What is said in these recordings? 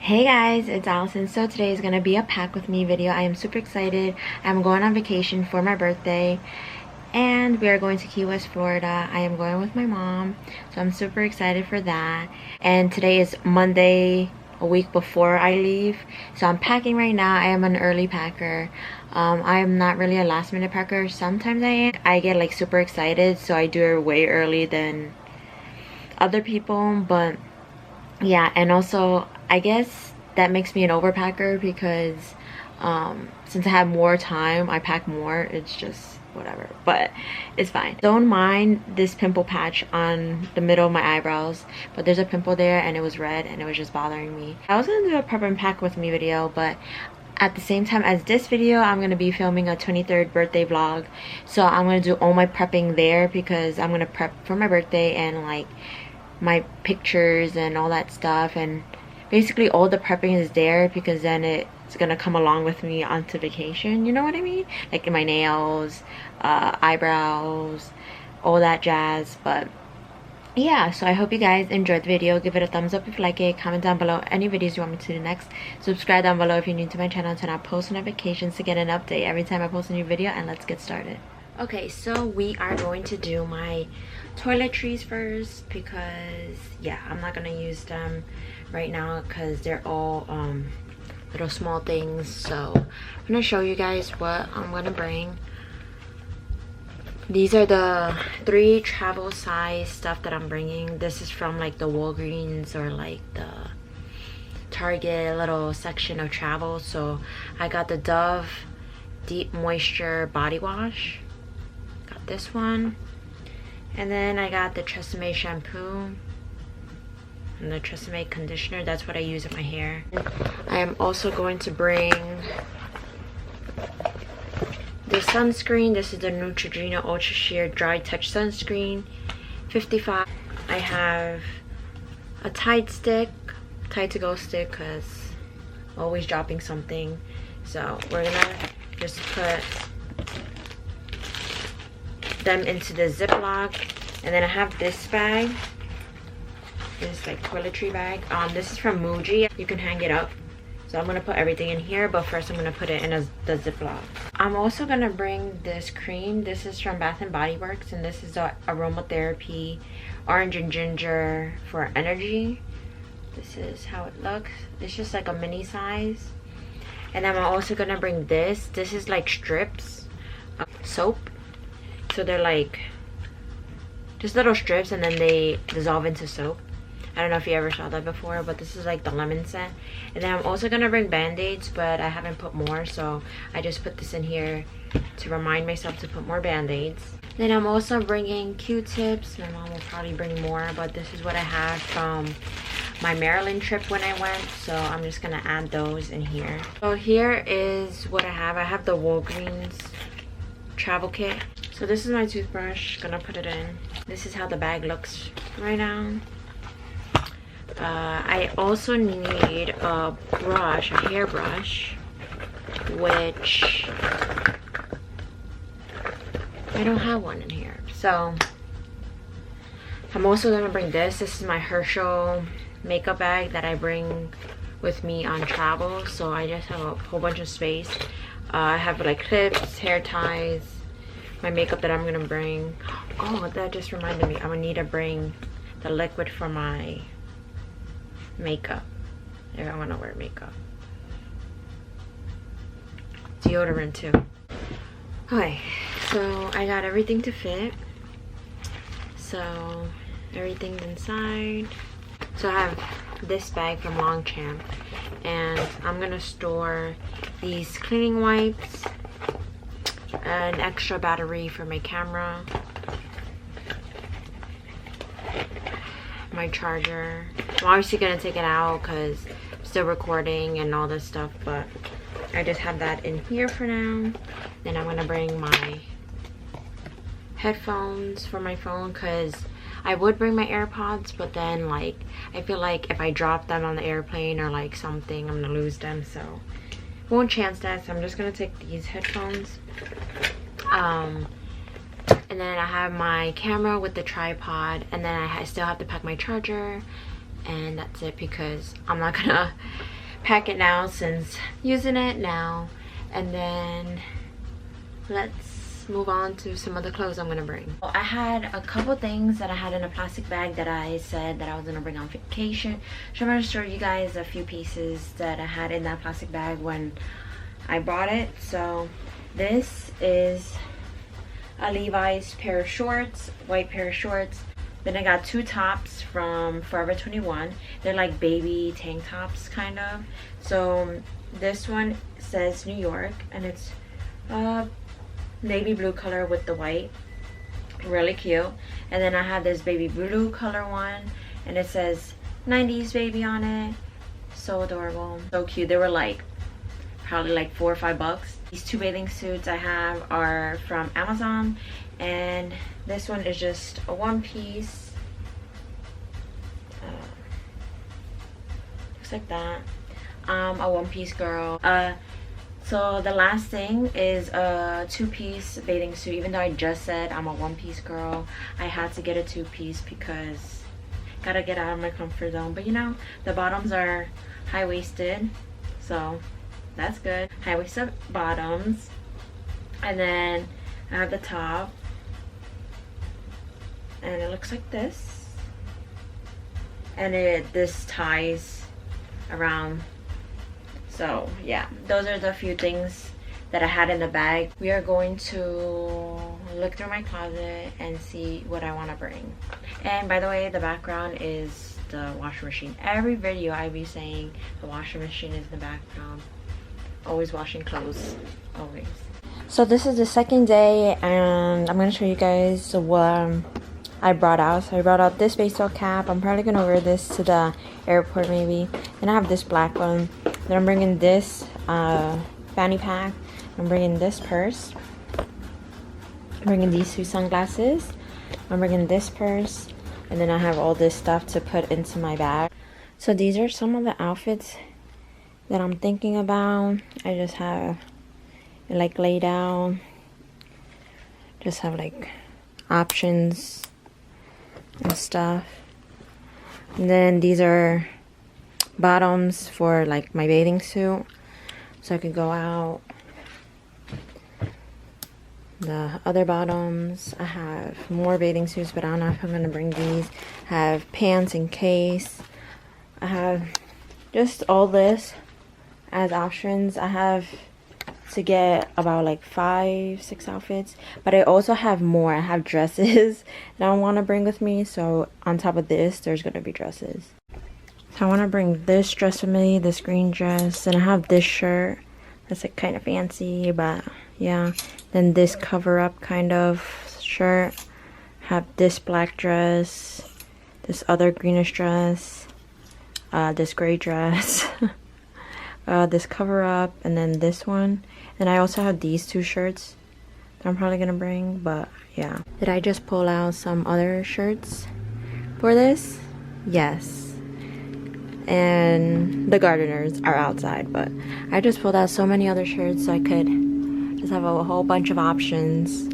Hey guys, it's Allison. So today is gonna be a pack with me video. I am super excited. I'm going on vacation for my birthday and we are going to Key West, Florida. I am going with my mom, so I'm super excited for that. And today is Monday, a week before I leave, so I'm packing right now. I am an early packer. I am not really a last minute packer. Sometimes I am. I get like super excited, so I do it way early than other people, but yeah. And also I guess that makes me an overpacker because since I have more time, I pack more. It's just whatever, but it's fine. Don't mind this pimple patch on the middle of my eyebrows, but there's a pimple there and it was red and it was just bothering me. I was gonna do a prep and pack with me video, but at the same time as this video, I'm gonna be filming a 23rd birthday vlog, so I'm gonna do all my prepping there because I'm gonna prep for my birthday and like my pictures and all that stuff, and basically all the prepping is there because then it's gonna come along with me onto vacation, you know what I mean? Like my nails, eyebrows, all that jazz. But yeah, so I hope you guys enjoyed the video. Give it a thumbs up if you like it. Comment down below any videos you want me to do next. Subscribe down below if you're new to my channel. Turn on post notifications to get an update every time I post a new video, and let's get started. Okay, so we are going to do my toiletries first because yeah, I'm not gonna use them right now because they're all little small things. So I'm gonna show you guys what I'm gonna bring. These are the 3 travel size stuff that I'm bringing. This is from like the Walgreens or like the Target little section of travel. So I got the Dove Deep Moisture Body Wash, got this one, and then I got the Tresemme shampoo and the Tresemme conditioner. That's what I use in my hair. I am also going to bring the sunscreen. This is the Neutrogena Ultra Sheer Dry Touch Sunscreen 55. I have a Tide stick, Tide to go stick, because I'm always dropping something. So we're gonna just put them into the Ziploc. And then I have this bag, this like toiletry bag. This is from Muji. You can hang it up. So I'm gonna put everything in here, but first I'm gonna put it in the Ziploc. I'm also gonna bring this cream. This is from Bath and Body Works, and this is the Aromatherapy Orange and Ginger for Energy. This is how it looks. It's just like a mini size. And then I'm also gonna bring this. This is like strips of soap. So they're like just little strips and then they dissolve into soap. I don't know if you ever saw that before, but this is like the lemon scent. And then I'm also gonna bring band-aids, but I haven't put more, so I just put this in here to remind myself to put more band-aids. Then I'm also bringing Q-tips. My mom will probably bring more, but this is what I have from my Maryland trip when I went, so I'm just gonna add those in here. So here is what I have. I have the Walgreens travel kit. So this is my toothbrush, gonna put it in. This is how the bag looks right now. I also need a brush, a hairbrush, which I don't have one in here. So I'm also gonna bring this. This is my Herschel makeup bag that I bring with me on travel. So I just have a whole bunch of space. I have like clips, hair ties, my makeup that I'm gonna bring. Oh, that just reminded me, I'm gonna need to bring the liquid for my makeup if I want to wear makeup. Deodorant too. Okay, so I got everything to fit. So everything's inside. So I have this bag from Longchamp, and I'm gonna store these cleaning wipes, an extra battery for my camera, my charger. I'm obviously gonna take it out because I'm still recording and all this stuff, but I just have that in here for now. Then I'm gonna bring my headphones for my phone because I would bring my AirPods, but then like I feel like if I drop them on the airplane or like something, I'm gonna lose them, so won't chance that. So I'm just gonna take these headphones. And then I have my camera with the tripod, and then I still have to pack my charger, and that's it because I'm not gonna pack it now since using it now, and then let's move on to some other clothes I'm gonna bring. I had a couple things that I had in a plastic bag that I said that I was gonna bring on vacation, so I'm gonna show you guys a few pieces that I had in that plastic bag when I bought it. So this is a Levi's pair of shorts, white pair of shorts. Then I got two tops from Forever 21. They're like baby tank tops kind of. So this one says New York, and it's navy blue color with the white, really cute. And then I have this baby blue color one, and it says 90s baby on it. So adorable, so cute. They were like probably like $4 or $5. These two bathing suits I have are from Amazon, and this one is just a one piece. Looks like that. A one piece girl. So the last thing is a two-piece bathing suit. Even though I just said I'm a one-piece girl, I had to get a two-piece because gotta get out of my comfort zone. But you know, the bottoms are high-waisted, so that's good. High-waisted bottoms. And then I have the top, and it looks like this. And this ties around. So yeah, those are the few things that I had in the bag. We are going to look through my closet and see what I want to bring. And by the way, the background is the washing machine. Every video I be saying the washing machine is the background. Always washing clothes, always. So this is the second day, and I'm going to show you guys what I brought out. So I brought out this baseball cap. I'm probably going to wear this to the airport maybe. And I have this black one. Then I'm bringing this fanny pack. I'm bringing this purse. I'm bringing these two sunglasses. I'm bringing this purse. And then I have all this stuff to put into my bag. So these are some of the outfits that I'm thinking about. I just have it like laid out. Just have like options and stuff. And then these are bottoms for like my bathing suit, so I could go out. The other bottoms, I have more bathing suits, but I don't know if I'm gonna bring these. I have pants in case. I have just all this as options. I have to get about like 5-6 outfits, but I also have more. I have dresses that I want to bring with me, so on top of this there's gonna be dresses. So I want to bring this dress with me, this green dress, and I have this shirt that's like kind of fancy, but yeah. Then this cover up kind of shirt. Have this black dress, this other greenish dress, this gray dress, this cover up, and then this one. And I also have these two shirts that I'm probably gonna bring, but yeah. Did I just pull out some other shirts for this? Yes. And the gardeners are outside, but I just pulled out so many other shirts so I could just have a whole bunch of options.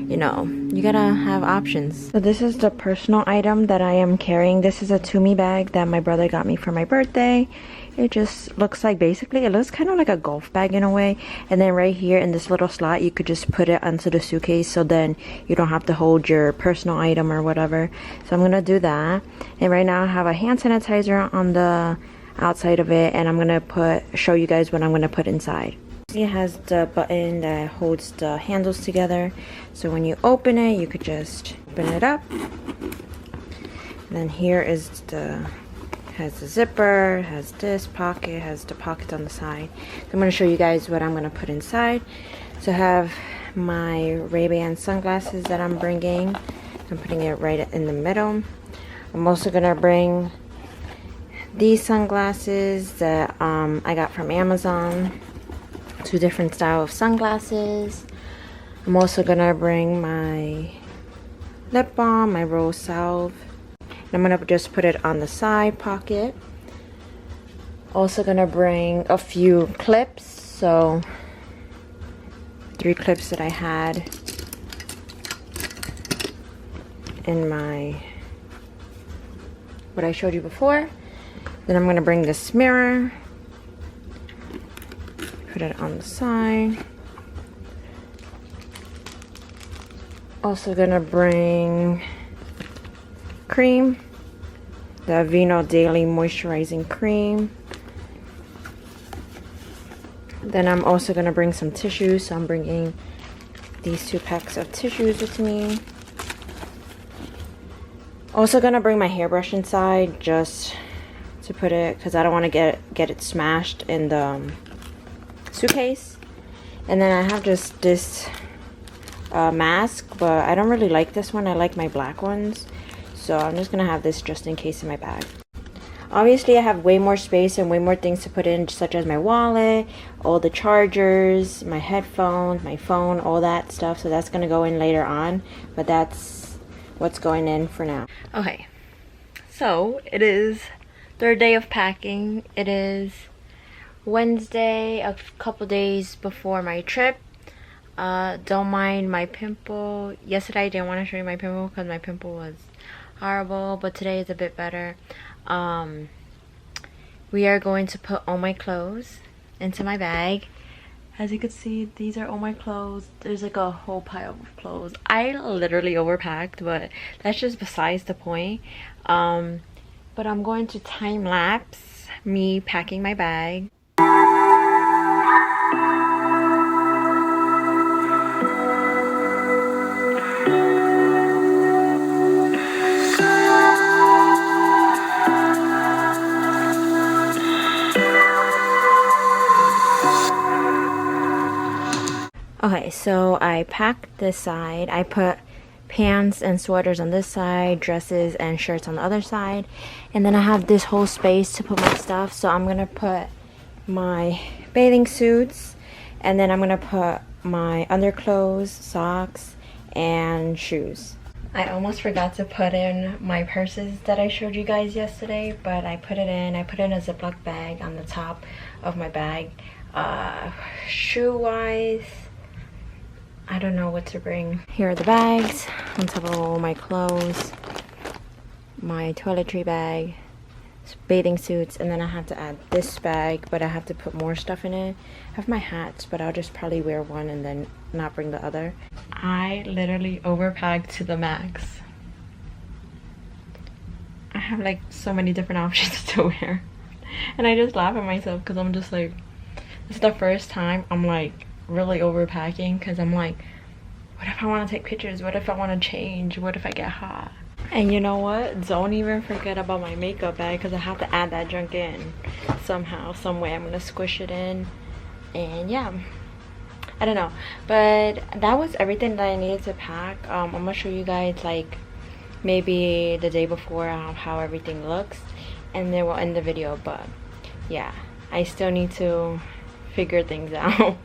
You know, you gotta have options. So this is the personal item that I am carrying. This is a Tumi bag that my brother got me for my birthday. It just looks like, basically it looks kind of like a golf bag in a way, and then right here in this little slot you could just put it onto the suitcase, so then you don't have to hold your personal item or whatever. So I'm gonna do that. And right now I have a hand sanitizer on the outside of it, and I'm gonna show you guys what I'm gonna put inside. It has the button that holds the handles together, so when you open it you could just open it up. And then here is has the zipper, has this pocket, has the pocket on the side. So I'm going to show you guys what I'm going to put inside. So I have my Ray-Ban sunglasses that I'm bringing. I'm putting it right in the middle. I'm also going to bring these sunglasses that I got from Amazon. 2 different style of sunglasses. I'm also going to bring my lip balm, my rose salve. I'm gonna just put it on the side pocket. Also gonna bring a few clips, so 3 clips that I had in what I showed you before. Then I'm gonna bring this mirror. put it on the side. Also gonna bring cream, the Aveeno Daily Moisturizing Cream. Then I'm also gonna bring some tissues, so I'm bringing these 2 packs of tissues with me. Also gonna bring my hairbrush inside just to put it, because I don't want to get it smashed in the suitcase. And then I have just this mask, but I don't really like this one. I like my black ones, so I'm just gonna have this just in case in my bag. Obviously I have way more space and way more things to put in, such as my wallet, all the chargers, my headphones, my phone, all that stuff, so that's gonna go in later on, but that's what's going in for now. Okay, so it is 3rd day of packing. It is Wednesday, a couple days before my trip. Don't mind my pimple. Yesterday I didn't want to show you my pimple because my pimple was horrible, but today is a bit better. We are going to put all my clothes into my bag. As you can see, these are all my clothes. There's like a whole pile of clothes. I literally overpacked, but that's just besides the point. But I'm going to time lapse me packing my bag. Okay, so I packed this side. I put pants and sweaters on this side, dresses and shirts on the other side, and then I have this whole space to put my stuff. So I'm gonna put my bathing suits, and then I'm gonna put my underclothes, socks, and shoes. I almost forgot to put in my purses that I showed you guys yesterday, but I put it in. I put in a Ziploc bag on the top of my bag. Shoe wise, I don't know what to bring. Here are the bags on top of all my clothes, my toiletry bag, bathing suits, and then I have to add this bag, but I have to put more stuff in it. I have my hats, but I'll just probably wear one and then not bring the other. I literally overpacked to the max. I have like so many different options to wear, and I just laugh at myself because I'm just like, this is the first time I'm like really overpacking, because I'm like, what if I want to take pictures? What if I want to change? What if I get hot? And you know what? Don't even forget about my makeup bag, because I have to add that junk in somehow, some way. I'm gonna squish it in, and yeah, I don't know. But that was everything that I needed to pack. I'm gonna show you guys like maybe the day before how everything looks, and then we'll end the video. But yeah, I still need to figure things out.